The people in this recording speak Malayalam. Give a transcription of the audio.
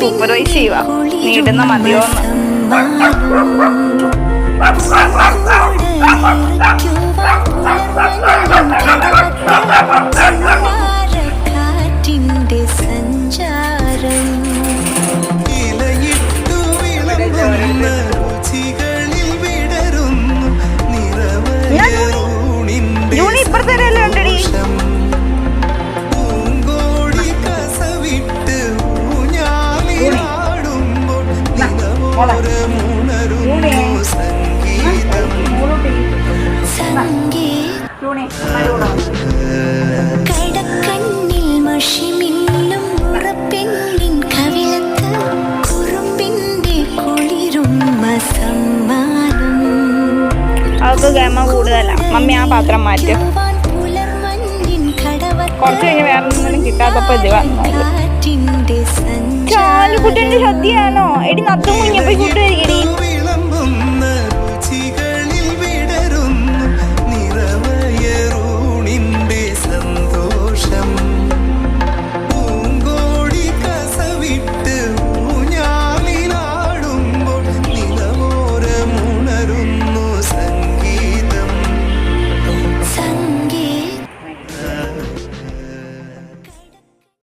സൂപ്പർവൈസ് ചെയ്യുക നീടുന്ന മതിയോന്ന്. ജൂണി ഇപ്പുറത്തേരല്ലേ ഉണ്ടടി. കടക്കണ്ണിൽ മഷിമില്ലും മുറപ്പെണ്ണിൻ കവിളത്ത് കുറുമ്പിന്റെ കുളിരും സമ്മാനം. അവൾക്ക് ഗമ കൂടുതലാ. മമ്മി ആ പാത്രം മാറ്റും. കുറച്ച് കഴിഞ്ഞ് വേറെ ഒന്നും കിട്ടാത്തപ്പോ ഇത് വന്നത്. ചാലുകുട്ടന്റെ ശ്രദ്ധയാണോ എടി? നത്തും കുഞ്ഞപ്പോ ഫുഡ് കഴിക്കടി.